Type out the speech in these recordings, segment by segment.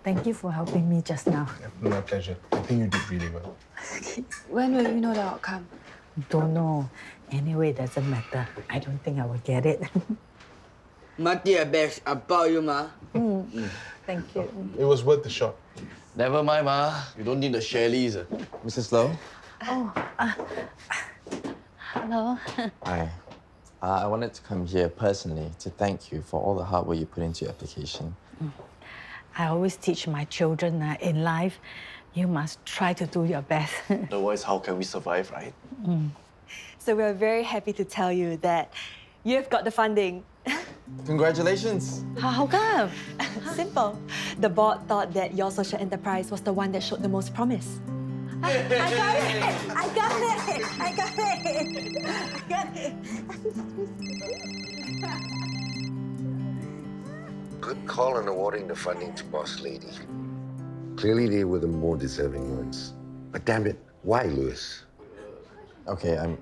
Thank you for helping me just now. My pleasure. I think you did really well. When will you know the outcome? Don't know. Anyway, it doesn't matter. I don't think I will get it. Mati best about you, ma. Thank you. It was worth the shot. Never mind, ma. You don't need the Shellys. Mrs. Low? Hello. Hi. I wanted to come here personally to thank you for all the hard work you put into your application. I always teach my children in life, you must try to do your best. Otherwise, how can we survive, right? So we're very happy to tell you that you've got the funding. Congratulations. How come? Simple. The board thought that your social enterprise was the one that showed the most promise. I got it! I got it! I got it! Good call on awarding the funding to Boss Lady. Clearly, they were the more deserving ones. But damn it, why, Lewis? Okay, I'm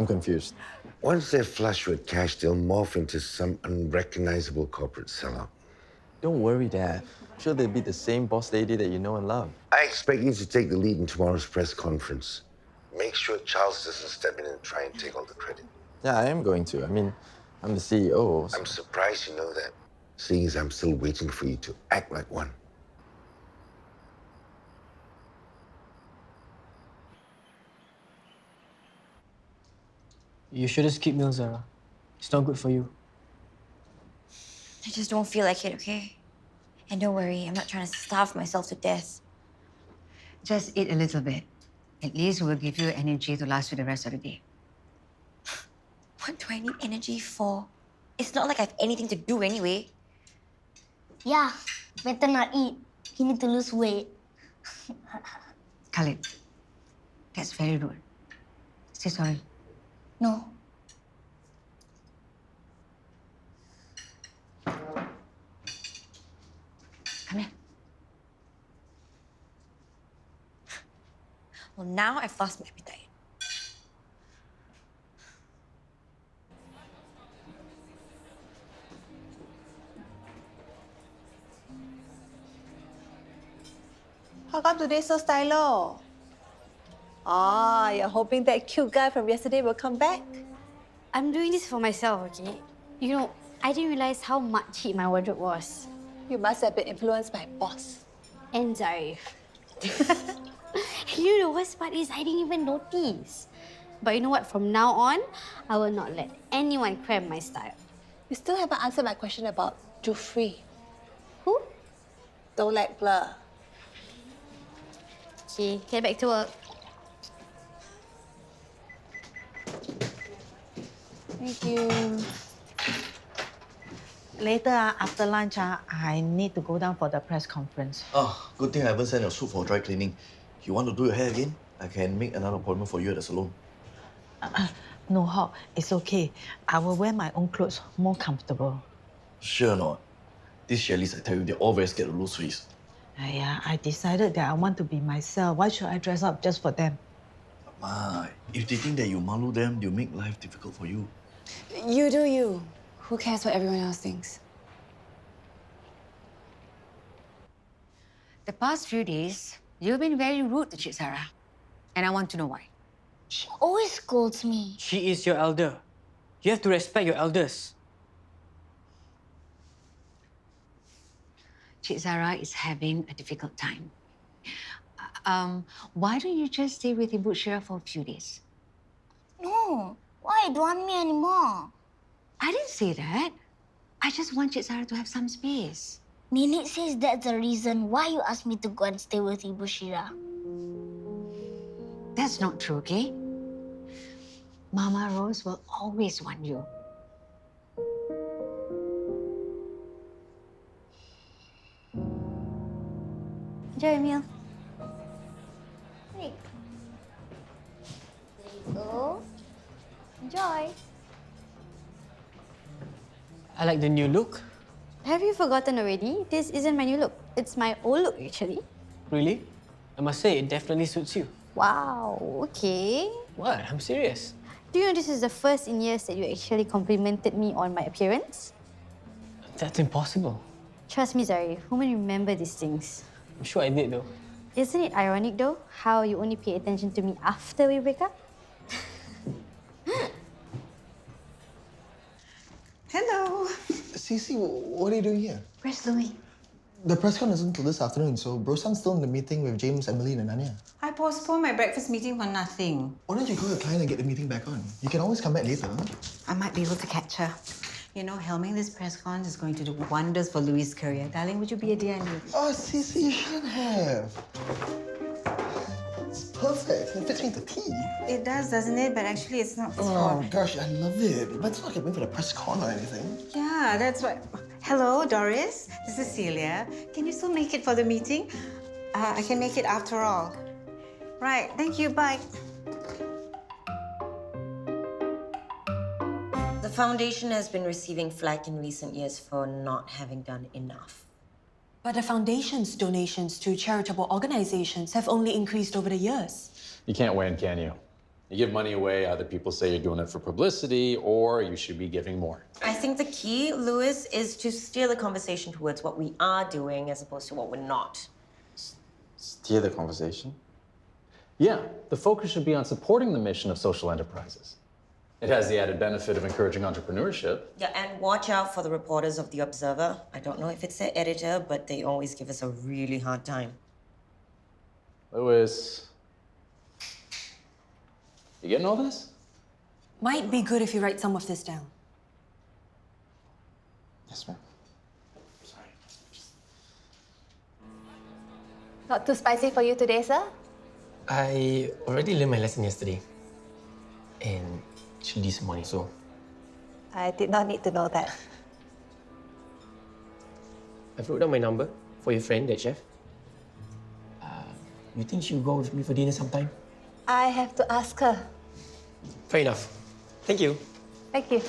confused. Once they're flush with cash, they'll morph into some unrecognizable corporate sellout. Don't worry, Dad. I'm sure they'll be the same boss lady that you know and love. I expect you to take the lead in tomorrow's press conference. Make sure Charles doesn't step in and try and take all the credit. Yeah, I am going to. I mean, I'm the CEO. So... I'm surprised you know that, seeing as I'm still waiting for you to act like one. You shouldn't skip meals, Zara. It's not good for you. I just don't feel like it, okay? And don't worry, I'm not trying to starve myself to death. Just eat a little bit. At least it will give you energy to last you the rest of the day. What do I need energy for? It's not like I have anything to do anyway. Yeah, better not eat. You need to lose weight. Khalid, that's very rude. Say sorry. No. Come here. Well, now I've lost my appetite. How come today so stylo? Ah, you're hoping that cute guy from yesterday will come back? I'm doing this for myself, okay? You know, I didn't realize how much heat my wardrobe was. You must have been influenced by boss. And Zaryf. You know, the worst part is I didn't even notice. But you know what? From now on, I will not let anyone cramp my style. You still haven't answered my question about Jufri. Who? Don't let blur. Okay, get back to work. Thank you. Later, after lunch, I need to go down for the press conference. Oh, good thing I haven't sent your suit for dry cleaning. You want to do your hair again? I can make another appointment for you at the salon. No, Hawk, it's okay. I will wear my own clothes, more comfortable. Sure not. These Shellys, I tell you, they're all very scared to lose face. Yeah, I decided that I want to be myself. Why should I dress up just for them? Ma, if they think that you malu them, they'll make life difficult for you. You do you. Who cares what everyone else thinks? The past few days, you've been very rude to Cik Sarah. And I want to know why. She always scolds me. She is your elder. You have to respect your elders. Cik Sarah is having a difficult time. Why don't you just stay with Ibu Shira for a few days? No. Why? Don't want me anymore. I didn't say that. I just want Cik Sarah to have some space. Nenek says that's the reason why you asked me to go and stay with Ibu Shira. That's not true, okay? Mama Rose will always want you. Enjoy your meal. Hey. There you go. Enjoy. I like the new look. Have you forgotten already? This isn't my new look. It's my old look, actually. Really? I must say, it definitely suits you. Wow, okay. What? I'm serious. Do you know this is the first in years that you actually complimented me on my appearance? That's impossible. Trust me, Zaryf, women remember these things. I'm sure I did though. Isn't it ironic though, how you only pay attention to me after we break up? Hello. Cece, what are you doing here? Where's Louis? The press con isn't until this afternoon, so Brosan's still in the meeting with James, Emily, and Anya. I postponed my breakfast meeting for nothing. Why don't you call your client and get the meeting back on? You can always come back later. Huh? I might be able to catch her. You know, helming this press con is going to do wonders for Louis' career. Darling, would you be a dear and Oh, Cece, you shouldn't have. It's perfect. It fits me to T. It does, doesn't it? But actually, it's not. Oh, gosh, I love it. But it's not like I went for the press con or anything. Yeah, that's why. Hello, Doris. This is Illya. Can you still make it for the meeting? I can make it after all. Right. Thank you. Bye. The foundation has been receiving flack in recent years for not having done enough. But the foundation's donations to charitable organizations have only increased over the years. You can't win, can you? You give money away, either people say you're doing it for publicity or you should be giving more. I think the key, Louis, is to steer the conversation towards what we are doing as opposed to what we're not. Steer the conversation? Yeah, the focus should be on supporting the mission of social enterprises. It has the added benefit of encouraging entrepreneurship. Yeah, and watch out for the reporters of The Observer. I don't know if it's their editor, but they always give us a really hard time. Louis, you getting all this? Might be good if you write some of this down. Yes, ma'am. Not too spicy for you today, sir? I already learned my lesson yesterday. And actually this morning, so... I did not need to know that. I've wrote down my number for your friend, that chef. You think she'll go with me for dinner sometime? I have to ask her. Fair enough. Thank you. Thank you.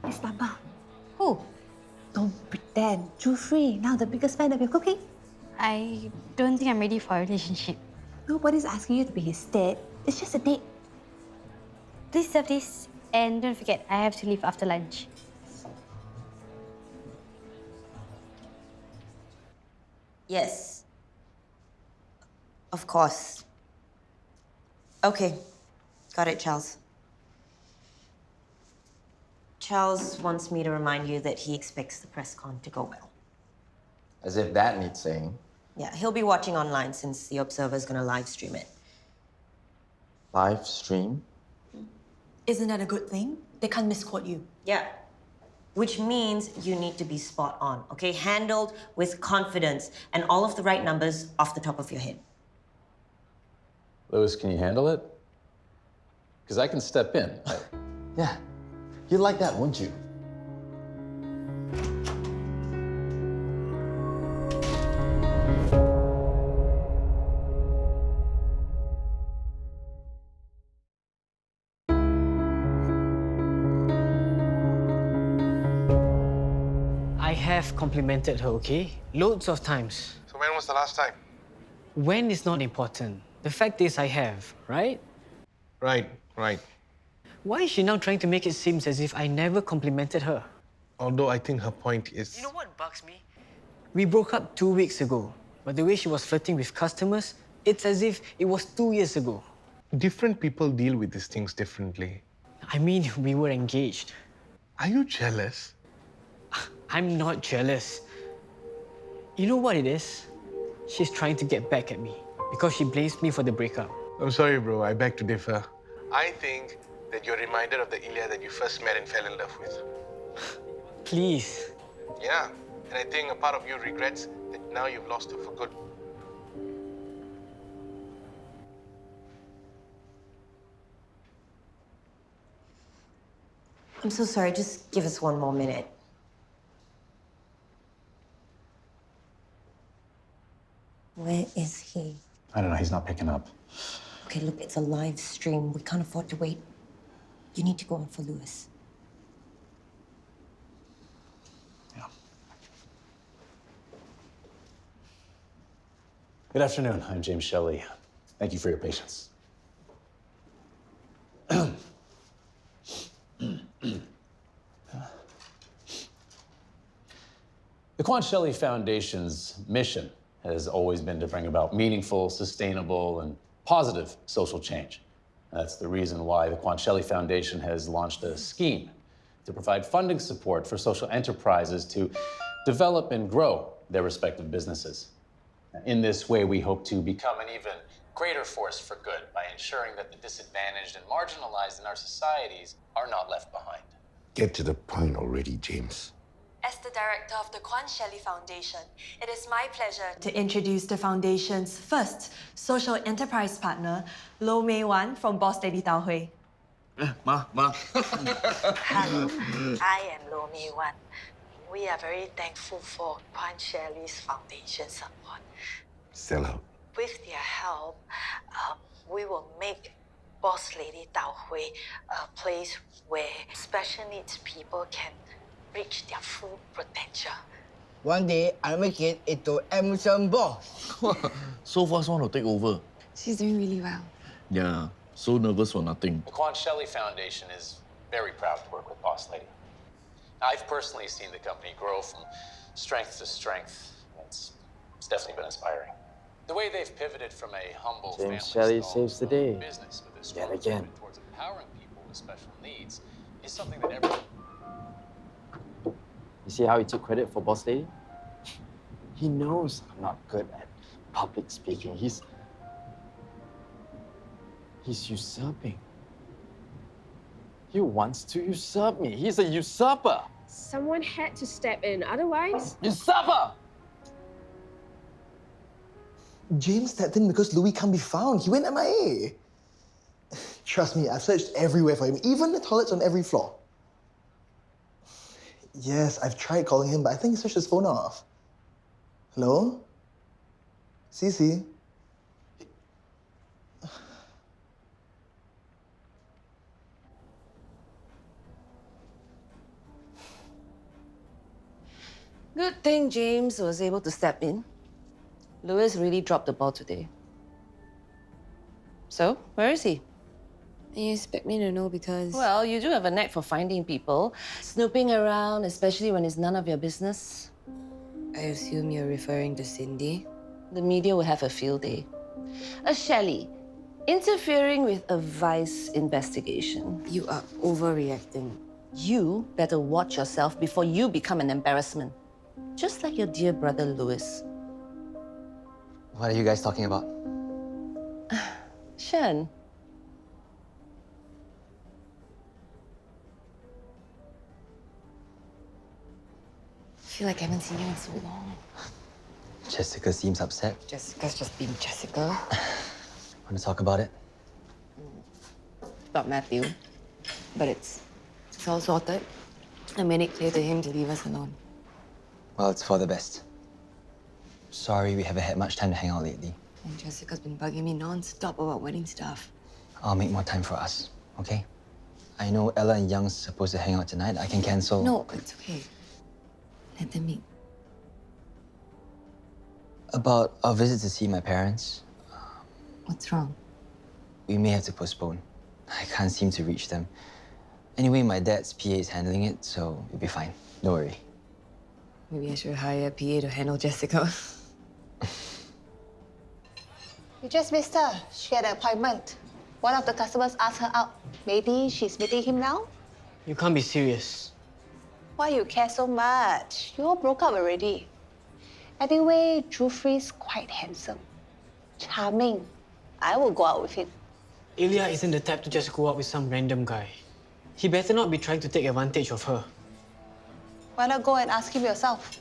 Miss Baba. Who? Don't pretend. Jufri, now the biggest fan of your cooking. I don't think I'm ready for a relationship. Nobody's asking you to be his date. It's just a date. Please serve this. And don't forget, I have to leave after lunch. Yes. Of course. Okay. Got it, Charles. Charles wants me to remind you that he expects the press con to go well. As if that needs saying. Yeah, he'll be watching online since The Observer's gonna live stream it. Live stream? Isn't that a good thing? They can't misquote you. Yeah. Which means you need to be spot on, okay? Handled with confidence and all of the right numbers off the top of your head. Louis, can you handle it? Because I can step in. Yeah. You'd like that, wouldn't you? I have complimented her, okay? Loads of times. So when was the last time? When is not important. The fact is I have, right? Right. Why is she now trying to make it seem as if I never complimented her? Although I think her point is... You know what bugs me? We broke up 2 weeks ago, but the way she was flirting with customers, it's as if it was 2 years ago. Different people deal with these things differently. I mean, we were engaged. Are you jealous? I'm not jealous. You know what it is? She's trying to get back at me because she blames me for the breakup. I'm sorry, bro. I beg to differ. I think that you're reminded of the Illya that you first met and fell in love with. Please. Yeah. And I think a part of you regrets that now you've lost her for good. I'm so sorry, just give us one more minute. Where is he? I don't know, he's not picking up. Okay, look, it's a live stream. We can't afford to wait. You need to go on for Louis. Yeah. Good afternoon, I'm James Shelley. Thank you for your patience. The Shelley Foundation's mission has always been to bring about meaningful, sustainable, and positive social change. That's the reason why the Shelley Foundation has launched a scheme to provide funding support for social enterprises to develop and grow their respective businesses. In this way, we hope to become an even greater force for good by ensuring that the disadvantaged and marginalized in our societies are not left behind. Get to the point already, James. As the director of the Shelley Foundation, it is my pleasure to introduce the foundation's first social enterprise partner, Lo Mei Wan from Boss Lady Tao Hui. Ma. Hello, I am Lo Mei Wan. We are very thankful for Shelley's foundation support. Sell out. With their help, we will make Boss Lady Tao Hui a place where special needs people can reach their full potential. One day, I'll make it into Emerson Boss. So fast want to take over. She's doing really well. Yeah, so nervous for nothing. The Shelley Foundation is very proud to work with Boss Lady. I've personally seen the company grow from strength to strength. It's definitely been inspiring. The way they've pivoted from a humble family Shelley saves the day. business with a Yet strong again. commitment towards empowering people with special needs is something that everyone... You see how he took credit for Boss Lady? He knows I'm not good at public speaking. He's usurping. He wants to usurp me. He's a usurper. Someone had to step in, otherwise... Usurper! James stepped in because Louis can't be found. He went MIA. Trust me, I've searched everywhere for him, even the toilets on every floor. Yes, I've tried calling him, but I think he switched his phone off. Hello? Cece? Good thing James was able to step in. Louis really dropped the ball today. So, where is he? You expect me to know because... Well, you do have a knack for finding people, snooping around, especially when it's none of your business. I assume you're referring to Cindy? The media will have a field day. A Shelley, interfering with a vice investigation. You are overreacting. You better watch yourself before you become an embarrassment. Just like your dear brother Louis. What are you guys talking about? Shen. I feel like I haven't seen you in so long. Jessica seems upset. Jessica's just being Jessica. Want to talk about it? About Matthew. But it's all sorted. I made it clear to him to leave us alone. Well, it's for the best. Sorry we haven't had much time to hang out lately. And Jessica's been bugging me non-stop about wedding stuff. I'll make more time for us, okay? I know Ella and Young's supposed to hang out tonight. I can cancel. No, it's okay. Let them meet. About our visit to see my parents, What's wrong? we may have to postpone. I can't seem to reach them. Anyway, my dad's PA is handling it, so it'll be fine. Don't worry. Maybe I should hire a PA to handle Jessica. You just missed her. She had an appointment. One of the customers asked her out. Maybe she's meeting him now? You can't be serious. Why you care so much? You all broke up already. Anyway, Jufri's quite handsome. Charming. I will go out with him. Illya isn't the type to just go out with some random guy. He better not be trying to take advantage of her. Why not go and ask him yourself?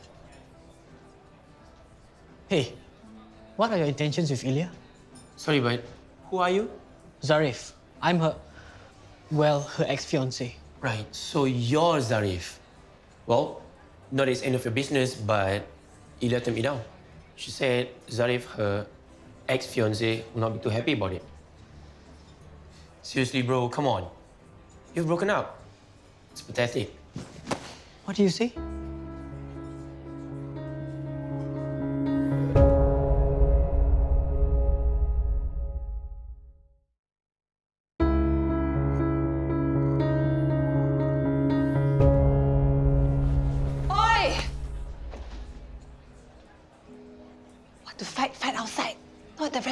Hey, what are your intentions with Illya? Sorry, but who are you? Zaryf. I'm her... well, her ex-fiancé. Right, so you're Zaryf. Well, not that it's any of your business, but Illya turned me down. She said Zaryf, her ex-fiancé, will not be too happy about it. Seriously, bro, come on. You've broken up. It's pathetic. What do you say?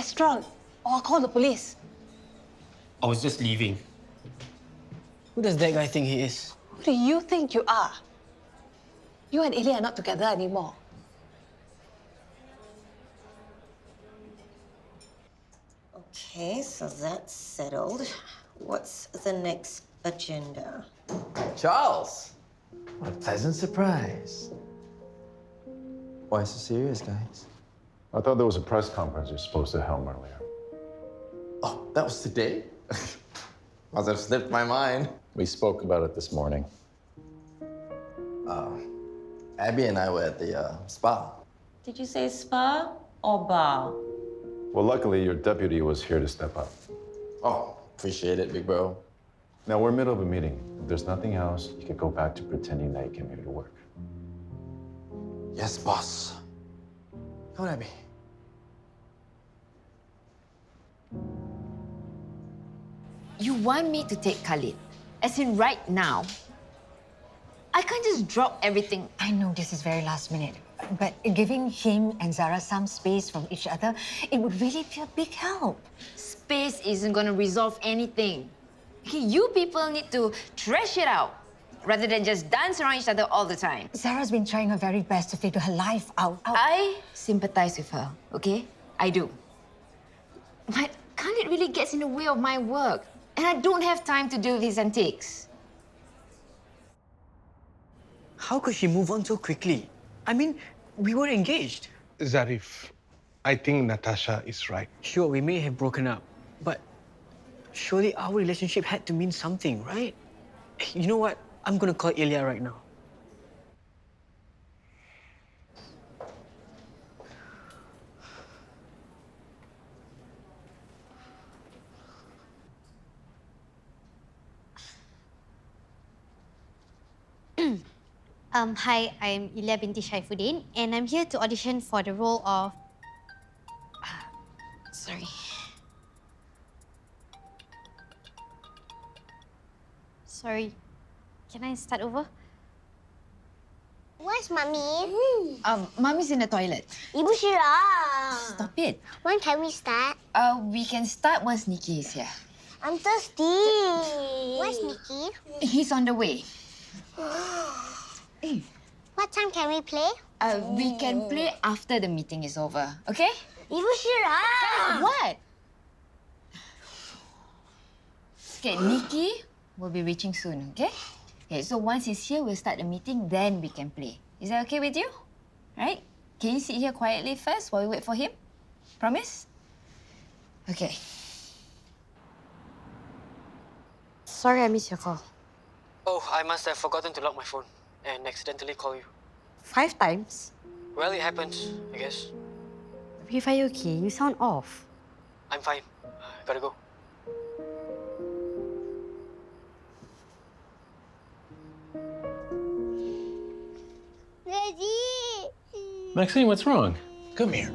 restaurant or call the police. I was just leaving. Who does that guy think he is? Who do you think you are? You and Illya are not together anymore. Okay, so that's settled. What's the next agenda? Charles! What a pleasant surprise. Why so serious, guys? I thought there was a press conference you're supposed to helm earlier. Oh, that was today? Must have slipped my mind. We spoke about it this morning. Abby and I were at the spa. Did you say spa or bar? Well, luckily, your deputy was here to step up. Oh, appreciate it, big bro. Now, we're middle of a meeting. If there's nothing else, you could go back to pretending that you came here to work. Yes, boss. Come on, Abby. You want me to take Khalid? As in right now? I can't just drop everything. I know this is very last minute, but giving him and Zara some space from each other, it would really be a big help. Space isn't gonna resolve anything. Okay, you people need to trash it out rather than just dance around each other all the time. Zara's been trying her very best to figure her life out. I sympathize with her, okay? I do. But Khalid really gets in the way of my work, and I don't have time to deal with his antics. How could she move on so quickly? I mean, we were engaged. Zaryf, I think Natasha is right. Sure, we may have broken up, but surely our relationship had to mean something, right? You know what? I'm gonna call Illya right now. Hi, I'm Illya binti Shaifuddin, and I'm here to audition for the role of... Sorry. Sorry. Can I start over? Where's Mummy? Mommy's in the toilet. Ibu Shira. Stop it. When can we start? We can start once Nikki is here. I'm thirsty. Where's Nikki? He's on the way. What time can we play? We can play after the meeting is over, okay? Ibu Shira. What? Okay, Nikki will be reaching soon, okay? Okay, so once he's here, we'll start the meeting, then we can play. Is that okay with you? Right? Can you sit here quietly first while we wait for him? Promise? Okay. Sorry I missed your call. Oh, I must have forgotten to lock my phone and accidentally call you. 5 times? Well, it happens, I guess. If are you okay? You sound off. I'm fine. Gotta go. Daddy. Maxine, what's wrong? Come here.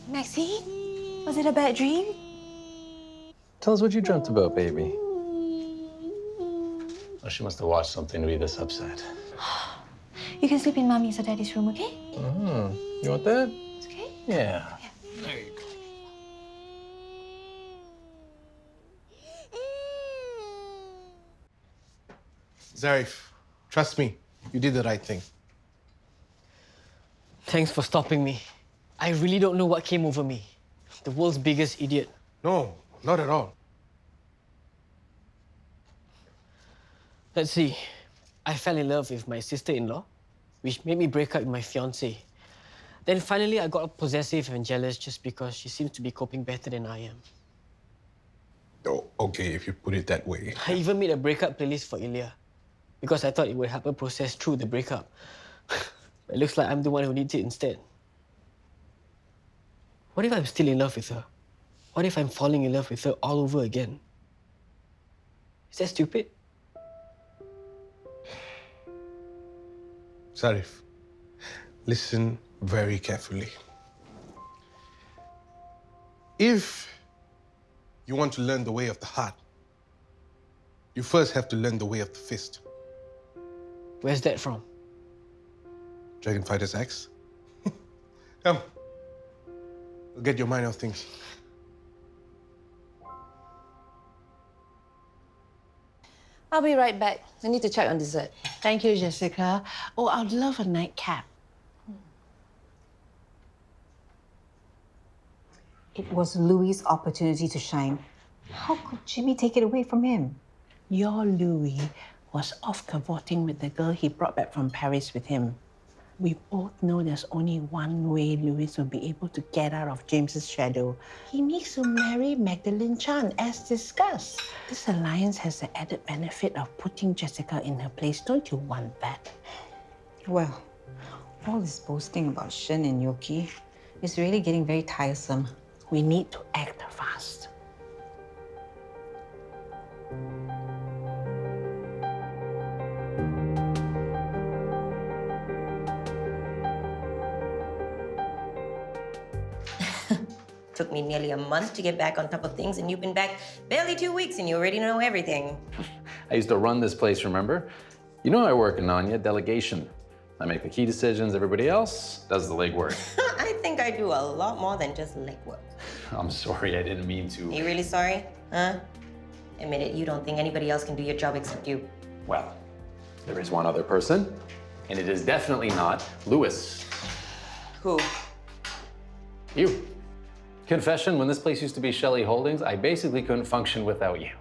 Maxine, was it a bad dream? Tell us what you dreamt about, baby. Oh, she must have watched something to be this upset. You can sleep in Mommy's or Daddy's room, okay? You want that? It's okay? Yeah. There you go. Zaryf, trust me, you did the right thing. Thanks for stopping me. I really don't know what came over me. The world's biggest idiot. No, not at all. Let's see. I fell in love with my sister-in-law, which made me break up with my fiancé. Then finally, I got possessive and jealous just because she seems to be coping better than I am. Oh, okay, if you put it that way. I even made a breakup playlist for Illya because I thought it would help her process through the breakup. It looks like I'm the one who needs it instead. What if I'm still in love with her? What if I'm falling in love with her all over again? Is that stupid? Zaryf, listen very carefully. If you want to learn the way of the heart, you first have to learn the way of the fist. Where's that from? Dragon Fighter's X. Come. Get your mind off things. I'll be right back. I need to check on dessert. Thank you, Jessica. Oh, I'd love a nightcap. It was Louis' opportunity to shine. How could Jimmy take it away from him? Your Louis was off cavorting with the girl he brought back from Paris with him. We both know there's only one way Louis will be able to get out of James's shadow. He needs to marry Magdalene Chan, as discussed. This alliance has the added benefit of putting Jessica in her place. Don't you want that? Well, all this boasting about Shen and Yoke is really getting very tiresome. We need to act fast. Took me nearly a month to get back on top of things, and you've been back barely 2 weeks, and you already know everything. I used to run this place, remember? You know I work in Anya, delegation. I make the key decisions, everybody else does the legwork. I think I do a lot more than just legwork. I'm sorry, I didn't mean to. Are you really sorry? Huh? Admit it, you don't think anybody else can do your job except you. Well, there is one other person, and it is definitely not Louis. Who? You. Confession, when this place used to be Shelley Holdings, I basically couldn't function without you.